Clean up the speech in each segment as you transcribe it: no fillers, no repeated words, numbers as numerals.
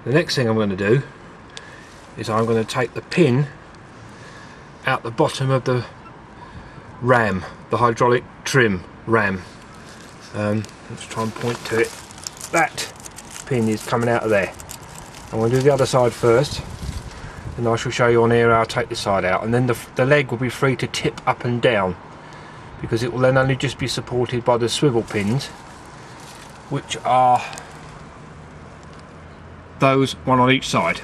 The next thing I'm going to do is I'm going to take the pin out the bottom of the ram, the hydraulic trim ram. Let's try and point to it. That pin is coming out of there. I'm going to do the other side first, and I shall show you on here how I take this side out, and then the leg will be free to tip up and down, because it will then only just be supported by the swivel pins, which are those one on each side.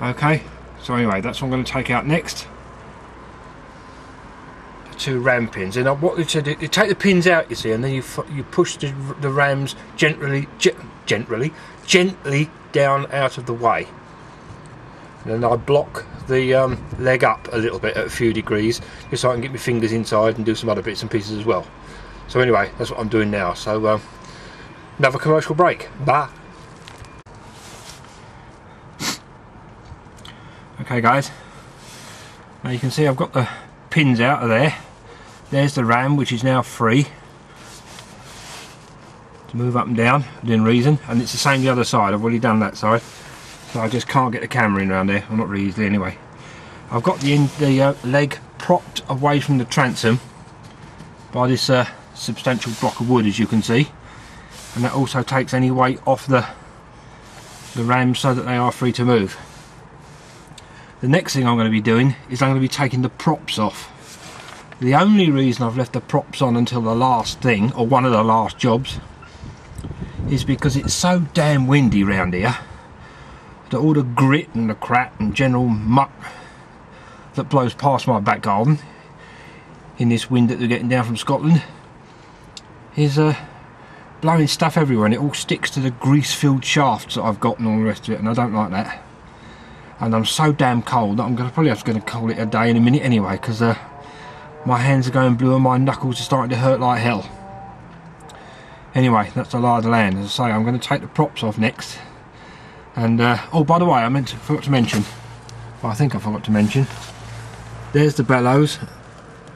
Okay, so anyway, that's what I'm going to take out next. The two ram pins. And what you said, you take the pins out, you see, and then you push the rams gently down out of the way. And then I block the leg up a little bit at a few degrees, just so I can get my fingers inside and do some other bits and pieces as well. So anyway, that's what I'm doing now. So another commercial break. Bye. Okay guys, now you can see I've got the pins out of there. There's the ram, which is now free to move up and down within reason, and it's the same the other side. I've already done that side, so I just can't get the camera in around there. Well, not really easily anyway. I've got the leg propped away from the transom by this substantial block of wood, as you can see, and that also takes any weight off the rams so that they are free to move. The next thing I'm going to be doing is I'm going to be taking the props off. The only reason I've left the props on until the last thing, or one of the last jobs, is because it's so damn windy round here that all the grit and the crap and general muck that blows past my back garden in this wind that we're getting down from Scotland is blowing stuff everywhere, and it all sticks to the grease-filled shafts that I've got and all the rest of it, and I don't like that. And I'm so damn cold that I'm probably going to call it a day in a minute anyway, because my hands are going blue and my knuckles are starting to hurt like hell. Anyway, that's the lie of the land. As I say, I'm going to take the props off next. And oh, by the way, I forgot to mention, well, I think I forgot to mention, there's the bellows,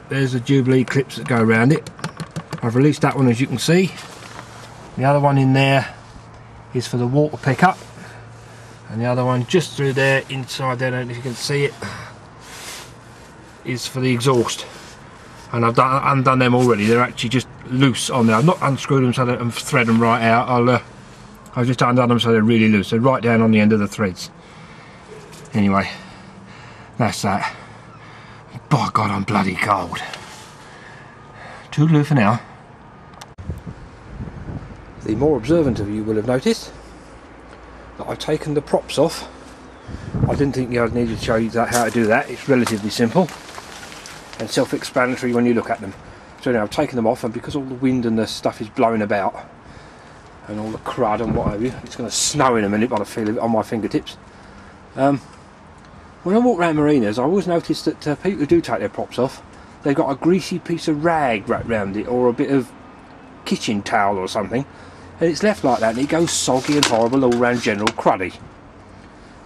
there's the Jubilee clips that go around it. I've released that one, as you can see. The other one in there is for the water pickup, and the other one just through there inside there, I don't know if you can see it, is for the exhaust. And I've undone them already. They're actually just loose on there. I've not unscrewed them so that I'm thread them right out. I've just undone them so they're really loose. They're right down on the end of the threads. Anyway, that's that. By God, I'm bloody cold. Toodaloo for now. The more observant of you will have noticed that I've taken the props off. I didn't think I needed to show you how to do that. It's relatively simple and self-explanatory when you look at them. So now I've taken them off, and because all the wind and the stuff is blowing about and all the crud and what have you, it's going to snow in a minute, but I feel it on my fingertips. When I walk around marinas, I always notice that people who do take their props off, they've got a greasy piece of rag wrapped around it, or a bit of kitchen towel or something, and it's left like that, and it goes soggy and horrible all round, general cruddy.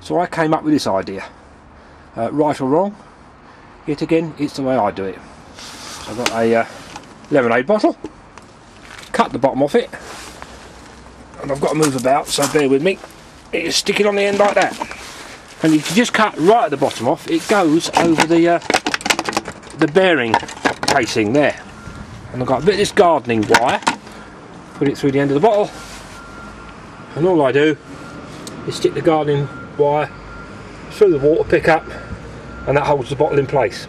So I came up with this idea. Right or wrong, yet again, it's the way I do it. So I've got a lemonade bottle, cut the bottom off it, and I've got to move about, so bear with me. You stick it on the end like that, and you can just cut right at the bottom off. It goes over the bearing casing there, and I've got a bit of this gardening wire, put it through the end of the bottle, and all I do is stick the gardening wire through the water pickup, and that holds the bottle in place.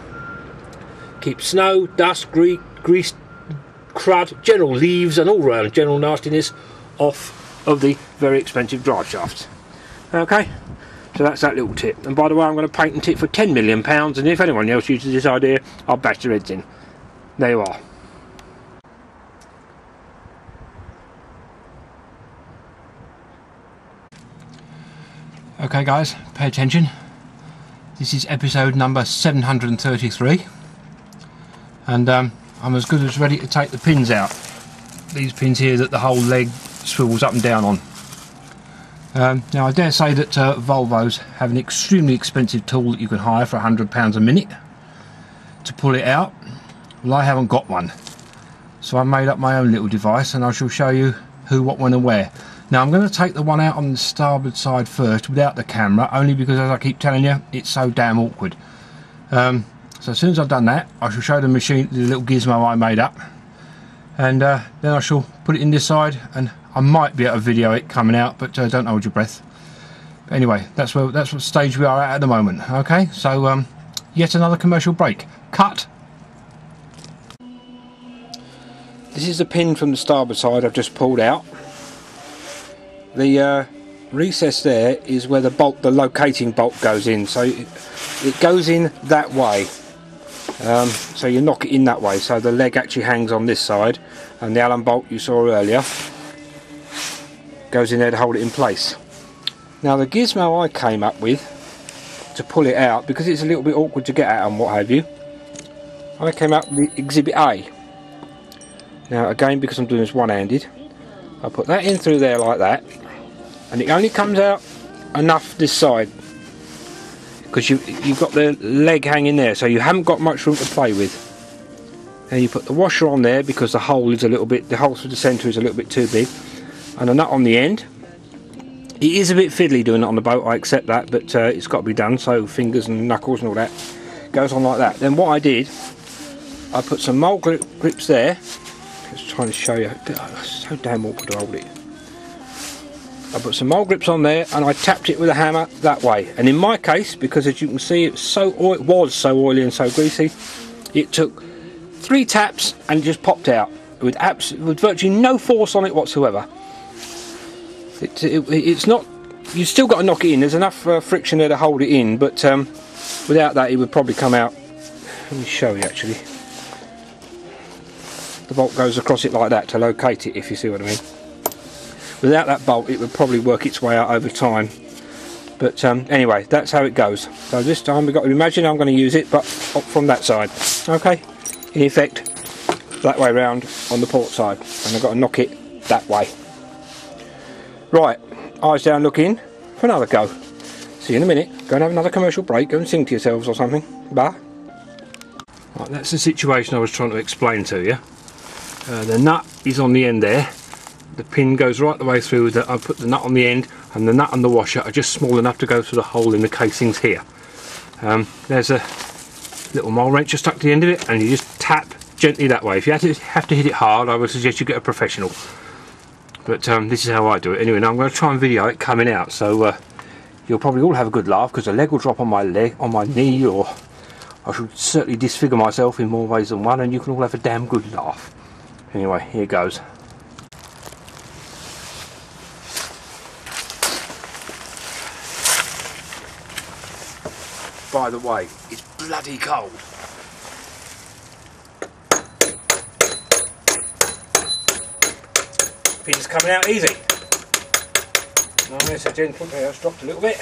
Keeps snow, dust, grease, crud, general leaves and all round general nastiness off of the very expensive drive shafts. Okay, so that's that little tip. And by the way, I'm going to patent it for £10 million, and if anyone else uses this idea, I'll bash their heads in. There you are. Okay guys, pay attention. This is episode number 733, and I'm as good as ready to take the pins out. These pins here that the whole leg swivels up and down on. Now I dare say that Volvos have an extremely expensive tool that you can hire for £100 a minute to pull it out. Well, I haven't got one, so I made up my own little device, and I shall show you who, what, when and where. Now I'm going to take the one out on the starboard side first without the camera, only because, as I keep telling you, it's so damn awkward. So as soon as I've done that, I shall show the machine the little gizmo I made up, and then I shall put it in this side, and I might be able to video it coming out, but don't hold your breath. But anyway, that's what stage we are at the moment. Okay, so yet another commercial break. Cut. This is the pin from the starboard side I've just pulled out. The recess there is where the bolt, the locating bolt, goes in. So it goes in that way. So you knock it in that way. So the leg actually hangs on this side, and the Allen bolt you saw earlier goes in there to hold it in place. Now the gizmo I came up with to pull it out, because it's a little bit awkward to get at and what have you, I came up with Exhibit A. Now again, because I'm doing this one-handed, I put that in through there like that, and it only comes out enough this side, because you've got the leg hanging there, so you haven't got much room to play with. And you put the washer on there because the hole is a little bit, the hole through the centre is a little bit too big, and a nut on the end. It is a bit fiddly doing it on the boat, I accept that, but it's got to be done, so fingers and knuckles and all that goes on like that. Then what I did, I put some mole grips there. Just trying to show you, it's so damn awkward to hold it. I put some mole grips on there, and I tapped it with a hammer that way. And in my case, because as you can see, it was so oily and so greasy, it took 3 taps and it just popped out with virtually no force on it whatsoever. It's not, you've still got to knock it in. There's enough friction there to hold it in, but without that it would probably come out. Let me show you actually. The bolt goes across it like that to locate it, if you see what I mean. Without that bolt it would probably work its way out over time. But anyway, that's how it goes. So this time we've got to imagine I'm going to use it, but from that side. Okay, in effect that way round on the port side, and I've got to knock it that way. Right, eyes down, look in for another go. See you in a minute. Go and have another commercial break. Go and sing to yourselves or something. Bye. Right, that's the situation I was trying to explain to you. The nut is on the end there. The pin goes right the way through. I put the nut on the end, and the nut and the washer are just small enough to go through the hole in the casings here. There's a little mole wrench stuck to the end of it, and you just tap gently that way. If you have to hit it hard, I would suggest you get a professional. But this is how I do it. Anyway, now I'm going to try and video it coming out, so you'll probably all have a good laugh, because the leg will drop on my knee, or I should certainly disfigure myself in more ways than one, and you can all have a damn good laugh. Anyway, here goes. By the way, it's bloody cold. Pin's coming out easy. Nice and gentle. There, it's dropped a little bit.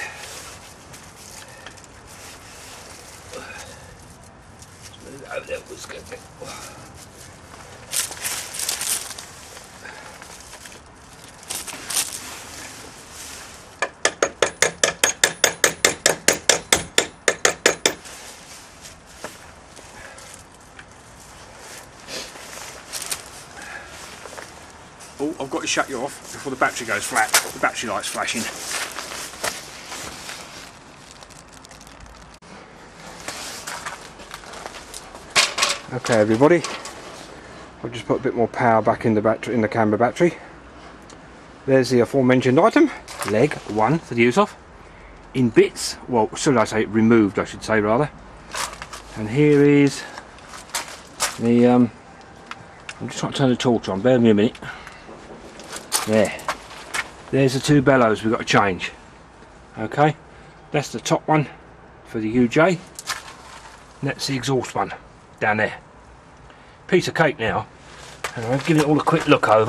Oh, that was good. Oh, I've got to shut you off before the battery goes flat. The battery light's flashing. Okay, everybody, I've just put a bit more power back in the battery, in the camera battery. There's the aforementioned item, leg 1 for the use of, in bits. Well, should I say removed? I should say rather. And here is the. I'm just trying to turn the torch on. Bear with me a minute. There's the 2 bellows we've got to change. Okay, that's the top one for the UJ, and that's the exhaust one down there. Piece of cake now, and I've given it all a quick look over.